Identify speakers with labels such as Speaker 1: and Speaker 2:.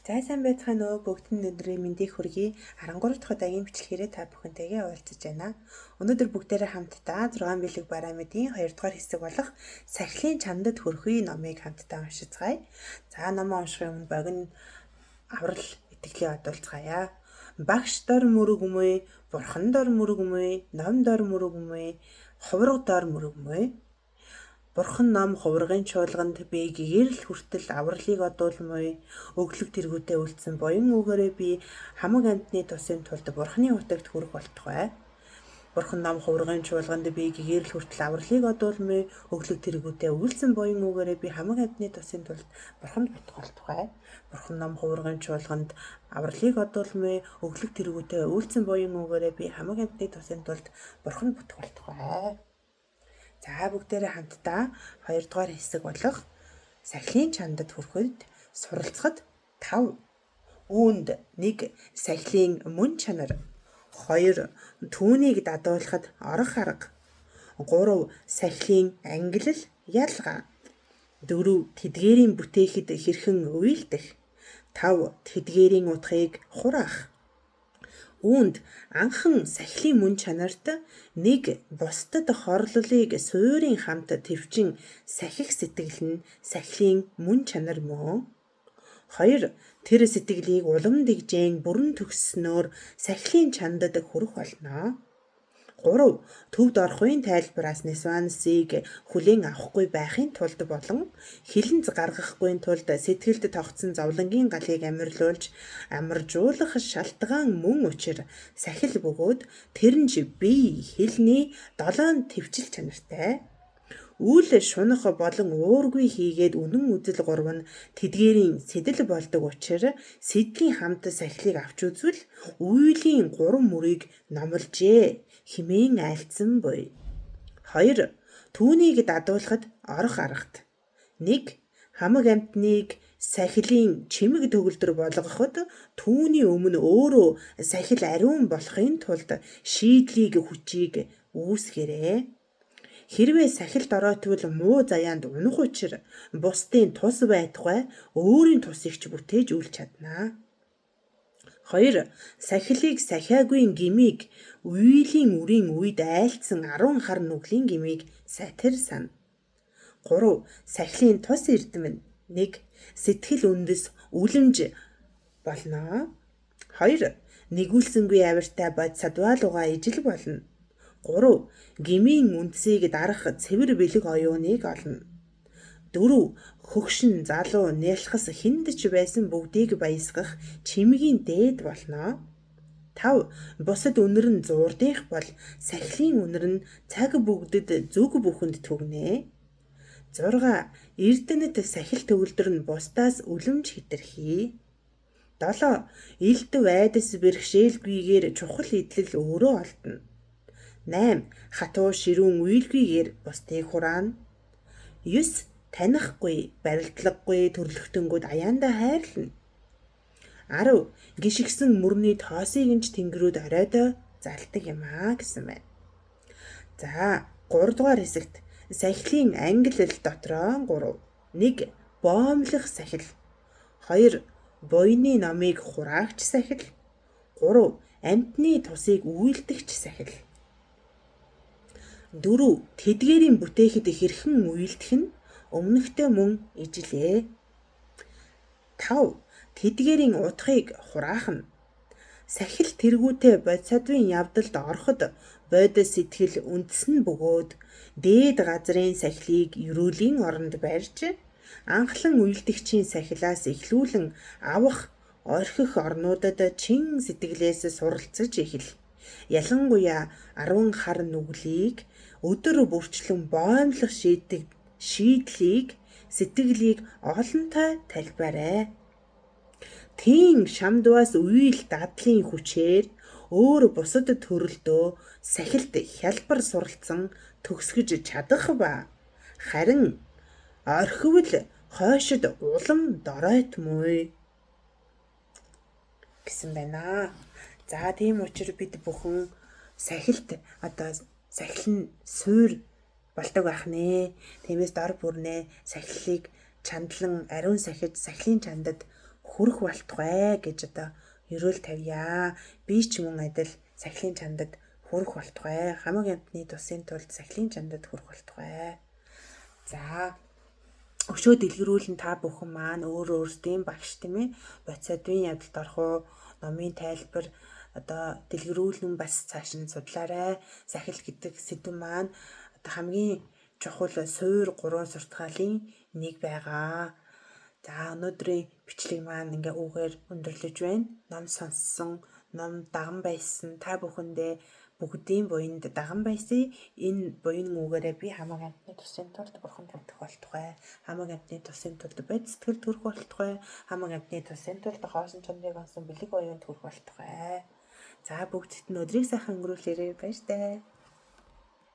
Speaker 1: За сайн байцгаана уу бүгдэнд өнөөдрийн мэндийг хүргэе. 13 дахь удаагийн бичлэгээрээ та бүхэнтэйгээ уулзаж байна. Өнөөдөр бүгдээрээ хамтдаа 6 бэлэг бараамидын 2 дугаар хэсэг болох Сахилын чандад хүрхий номыг хамтдаа уншицгаая. За номоо уншихын өмнө богино аврал итгэлээ одуулцгаая. Багш дор мөрөгмөй, бурхан дор мөрөгмөй, ном дор мөрөгмөй, хувраг дор мөрөгмөй. Бурхан ном хуврагын чуулганд би гэгэрэл хүртэл авралыг одуулмой, өглөг тэргүүтээ үлдсэн буян үгээрээ би хамаг амьтны тусын тулд бурханы утагт хүрэх болтугай. Бурхан ном хуврагын чуулганд би гэгэрэл хүртэл авралыг одуулмой, өглөг тэргүүтээ үлдсэн буян үгээрээ би хамаг амьтны тусын тулд бурханд бутах болтугай. Бурхан ном хуврагын чуулганд авралыг одуулмой, өглөг тэргүүтээ үлдсэн буян үгээрээ би хамаг амьтны тусын тулд бурханд бутах болтугай. За бүгдээрээ хамтдаа 2 дугаар хэсэг болох Сахилын чандад хүрэхэд суралцахад 5. Үүнд 1. Сахилын мөн чанар. 2. Түүнийг дадуулахад орох арга. 3. Сахилын ангилал ялгаа. 4. Тэдгээрийн бүтээхэд хэрхэн уйлдэх. 5. Тэдгээрийн утгыг хураах. Үүнд анхан сахилын мөн чанарт 1. Бусдад хорлолыг суурийн хамт твчин сахих сэтгэл нь сахилын мөн чанар мөн. 2. Тэр сэтгэлийг улам дэгжээн бүрэн төгсснөөр сахилын чандад хүрэх болно. 3. Төвд орохын тайлбараас Нисванасыг хүлээн авахгүй байхын тулд болон хилэнц гаргахгүй тулд сэтгэлд тогтсон зовлонгийн галыг амаржуулах шалтгаан мөн учир сахил бөгөөд тэрнж бие хэлний 7 твчил чанартай. Үл шунах болон уургүй хийгээд үнэн үзэл 3 нь тэдгээрийн сэдэл болдог учраас сэдлийн хамт сахилыг авч үзвэл үйлийн 3 мөрийг номлжээ химэн айлцсан буй. 2. Түүнийг дадуулахад орох аргад. 1. Хамаг амьтныг сахилын чимэг төгөлдөр болгоход түүний өмнө өөрөө сахил ариун болохын тулд шийдлийг хүчийг үүсгээрэй. Хэрвээ сахилд оройтвол муу заяанд унах учир бусдын тус байтугай өөрийн тусыг ч бүтээж үлч чаднаа. 2. Сахилыг сахиагүй гмийг үйлийн үрийн үед айлцсан 10 хар нүглийн гмийг сатир сана. 3. Сахилын тус эрдэм нь 1. Сэтгэл үндэс үлэмж болно. 2. Нэгүүлсэнгүй авиртай бод садвалууга ижил болно. 3. Гмийн үндсийг дарах цэвэр бэлэг оюуныг олно. 4. Хөгшин залуу нялхас хүнд ч байсан бүгдийг баясгах чимгийн дээд болно. 5. Бусад үнэр нь зуурдынх бол сахилын үнэр нь цаг бүгдэд зүг бүхэнд түгнэ. 6. Эрдэнэт сахил төгөлдөр нь бусдаас үлэмж хэтэрхий. 7. Илд вайдас бэрхшээлгүйгээр чухал идэл өөрөө олдно. 8. Хатуу ширүүн үйлгүйгээр бусдыг хураана. 9. Танихгүй, барилдлагагүй төрлөختөнгүүд аяандаа хайрлана. 10. Гიშгсэн мөрний тоосыг нь ч тэнгэрүүд оройдоо залдаг юм аа гэсэн байна. За 3 дугаар хэсэгт сахилын ангиллал дотроо 3. 1. Боомлох сахил. 2. Буйны номыг хураагч сахил. 3. Амьтны тусыг үйлдэгч сахил. 4. Тэдгээрийн бүтээхэд хэрхэн уйлдэх нь өмнөхтэй мөн ижилээ. 5. Тэдгээрийн утгыг хураах нь. Сахил тэргүүтээ бодисадвын явдалд ороход бодис сэтгэл үндэс нь бөгөөд дээд газрын сахилыг ерөөлийн оронд барьж анхлан уйлдэгчийн сахилаас эхлүүлэн авах орхих орнуудад чин сэтгэлээс суралцаж эхэл. Ялангуяа 10 хар нүглийг өдөр бүрчлэн боомлох шийдлийг сэтгэлийг олонтой тайлбарай. Тийм шамдваас үйл дадлын хүчээр өөр бусад төрөлдөө сахилд хялбар суралцсан төгсгөж чадах ба харин орхивол хойшид улам доройтмой гэсэн байна. За тийм учраас бид бүхэн сахилд сахил нь суур болдог байх нэ. Тиймээс дор бүрнээ сахилыг чандлан ариун сахиж сахилын чандад хүрэх болтугай гэж одоо ерөөл тавья. Би ч мөн адил сахилын чандад хүрэх болтугай. Хамаг амтны тусын тулд сахилын чандад хүрэх болтугай. За өшөө дэлгэрүүлэн та бүхэн маань өөр өөрсдийн багш тийм ээ бодисодын явдалд орох уу, номын тайлбар одоо дэлгэрүүлэн бас цааш нь судлаарай. Сахил гэдэг сэдв маань одоо хамгийн чухал суур 3 суртахаалын нэг байгаа. За өнөөдрийн бичлэг маань ингээ үгээр өндөрлөж байна. Ном сонссон, ном даган байсан та бүхэндээ бүгдийн буянд даган байсан. Энэ буян үгээрээ би хамаг амтны тусын тулд бурхан тавьдаг болтугай. Хамаг амтны тусын тулд бод сэтгэл төрөх болтугай. Хамаг амтны тусын тулд хоосон чанарыг онсон бэлэг оюунд хүрэх болтугай. За бүгдд нь өдрийг сайхан өнгөрүүлээрэй баяр таа.